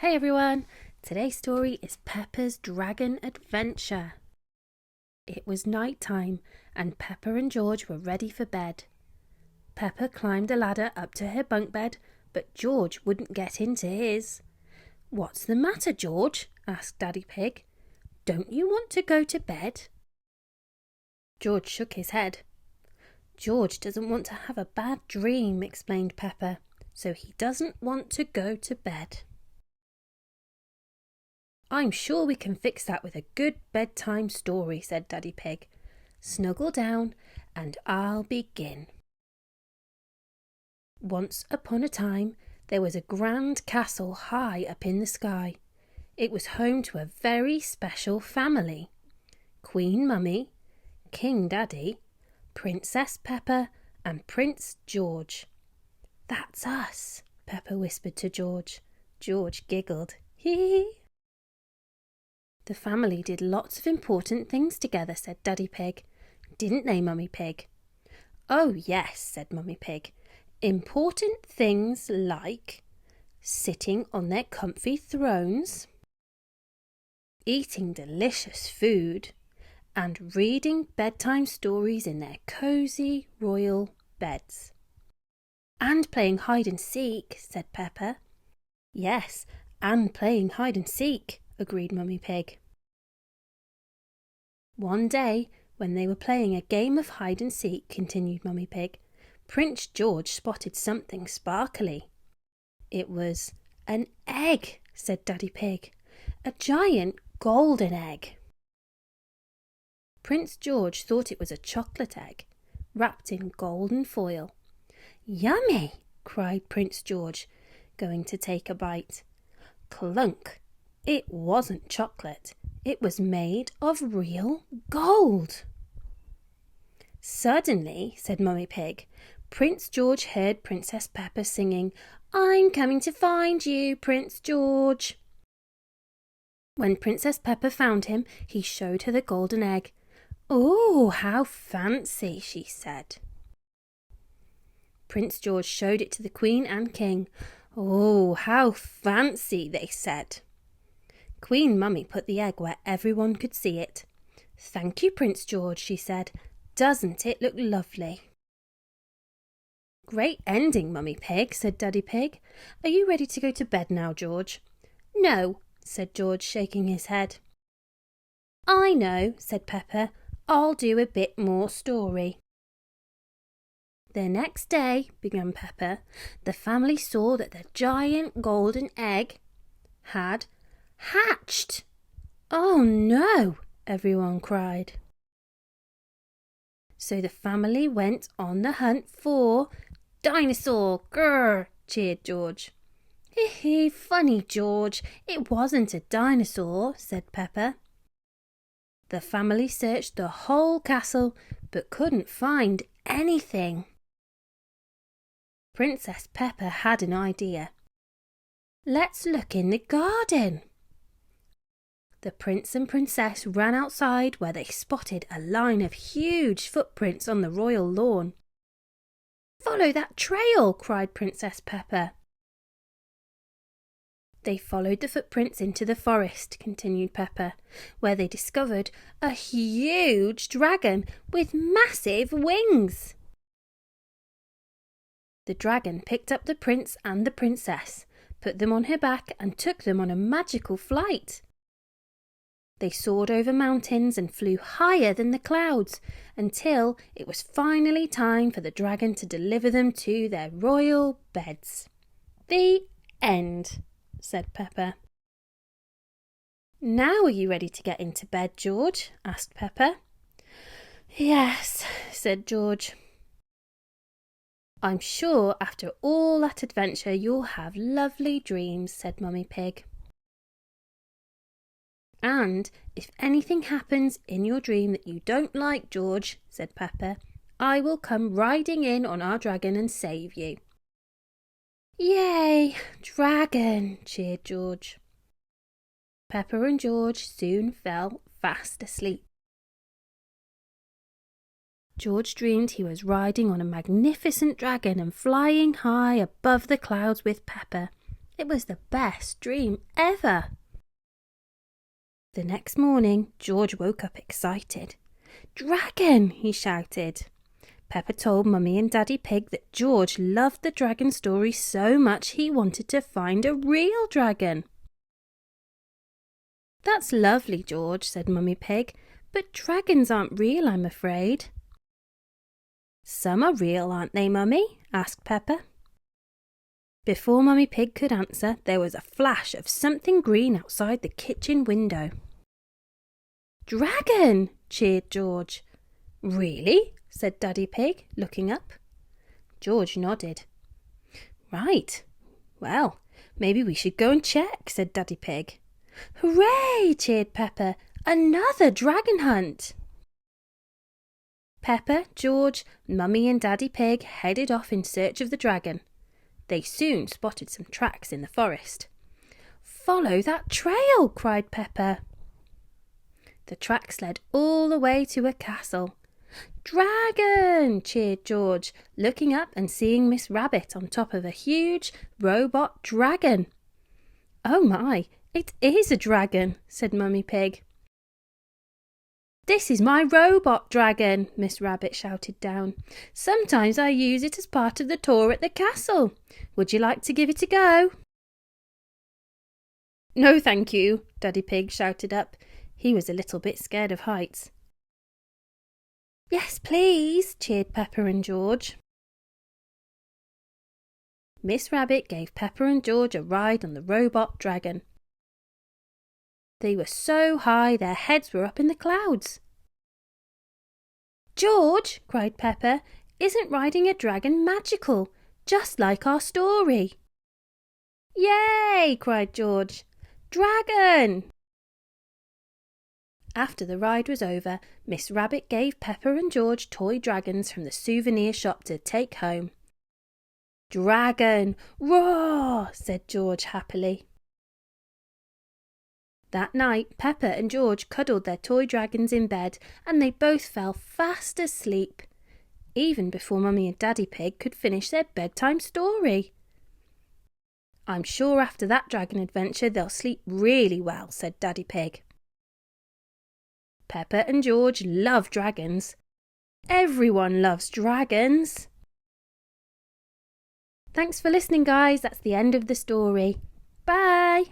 Hey everyone! Today's story is Peppa's Dragon Adventure. It was night time and Peppa and George were ready for bed. Peppa climbed a ladder up to her bunk bed, but George wouldn't get into his. "What's the matter, George?" asked Daddy Pig. "Don't you want to go to bed?" George shook his head. "George doesn't want to have a bad dream," explained Peppa, "so he doesn't want to go to bed." "I'm sure we can fix that with a good bedtime story," said Daddy Pig. "Snuggle down and I'll begin." Once upon a time there was a grand castle high up in the sky. It was home to a very special family: Queen Mummy, King Daddy, Princess Peppa and Prince George. "That's us," Peppa whispered to George. George giggled. Hee hee. "The family did lots of important things together," said Daddy Pig. "Didn't they, Mummy Pig?" "Oh, yes," said Mummy Pig. "Important things like sitting on their comfy thrones, eating delicious food, and reading bedtime stories in their cosy royal beds." "And playing hide and seek," said Peppa. "Yes, and playing hide and seek," agreed Mummy Pig. "One day, when they were playing a game of hide and seek," continued Mummy Pig, "Prince George spotted something sparkly." "It was an egg," said Daddy Pig. "A giant golden egg." Prince George thought it was a chocolate egg, wrapped in golden foil. "Yummy!" cried Prince George, going to take a bite. Clunk! It wasn't chocolate. It was made of real gold. "Suddenly," said Mummy Pig, "Prince George heard Princess Peppa singing, 'I'm coming to find you, Prince George.' When Princess Peppa found him, he showed her the golden egg. 'Oh, how fancy,' she said. Prince George showed it to the Queen and King. 'Oh, how fancy,' they said. Queen Mummy put the egg where everyone could see it. 'Thank you, Prince George,' she said. 'Doesn't it look lovely?' "Great ending, Mummy Pig," said Daddy Pig. "Are you ready to go to bed now, George?" "No," said George, shaking his head. "I know," said Peppa. "I'll do a bit more story." "The next day," began Peppa, "the family saw that the giant golden egg had hatched." "Oh no!" everyone cried. So the family went on the hunt for dinosaur. Grrr! cheered George. "Hee hee, funny George, it wasn't a dinosaur," said Peppa. The family searched the whole castle but couldn't find anything. Princess Peppa had an idea. "Let's look in the garden." The prince and princess ran outside, where they spotted a line of huge footprints on the royal lawn. "Follow that trail!" cried Princess Peppa. "They followed the footprints into the forest," continued Peppa, "where they discovered a huge dragon with massive wings." The dragon picked up the prince and the princess, put them on her back and took them on a magical flight. They soared over mountains and flew higher than the clouds until it was finally time for the dragon to deliver them to their royal beds. "The end," said Peppa. "Now are you ready to get into bed, George?" asked Peppa. "Yes," said George. "I'm sure after all that adventure you'll have lovely dreams," said Mummy Pig. "And if anything happens in your dream that you don't like, George," said Peppa, "I will come riding in on our dragon and save you." "Yay, dragon!" cheered George. Peppa and George soon fell fast asleep. George dreamed he was riding on a magnificent dragon and flying high above the clouds with Peppa. It was the best dream ever. The next morning, George woke up excited. "Dragon!" he shouted. Peppa told Mummy and Daddy Pig that George loved the dragon story so much he wanted to find a real dragon. "That's lovely, George," said Mummy Pig, "but dragons aren't real, I'm afraid." "Some are real, aren't they, Mummy?" asked Peppa. Before Mummy Pig could answer, there was a flash of something green outside the kitchen window. "Dragon!" cheered George. "Really?" said Daddy Pig, looking up. George nodded. "Right. Well, maybe we should go and check," said Daddy Pig. "Hooray!" cheered Peppa. "Another dragon hunt!" Peppa, George, Mummy and Daddy Pig headed off in search of the dragon. They soon spotted some tracks in the forest. "Follow that trail!" cried Peppa. The tracks led all the way to a castle. "Dragon!" cheered George, looking up and seeing Miss Rabbit on top of a huge robot dragon. "Oh my, it is a dragon," said Mummy Pig. "This is my robot dragon," Miss Rabbit shouted down. "Sometimes I use it as part of the tour at the castle. Would you like to give it a go?" "No, thank you," Daddy Pig shouted up. He was a little bit scared of heights. "Yes, please," cheered Peppa and George. Miss Rabbit gave Peppa and George a ride on the robot dragon. They were so high their heads were up in the clouds. "George," cried Peppa, "isn't riding a dragon magical, just like our story?" "Yay!" cried George. "Dragon!" After the ride was over, Miss Rabbit gave Peppa and George toy dragons from the souvenir shop to take home. "Dragon! Roar!" said George happily. That night, Peppa and George cuddled their toy dragons in bed and they both fell fast asleep, even before Mummy and Daddy Pig could finish their bedtime story. "I'm sure after that dragon adventure they'll sleep really well," said Daddy Pig. Peppa and George love dragons. Everyone loves dragons. Thanks for listening, guys. That's the end of the story. Bye.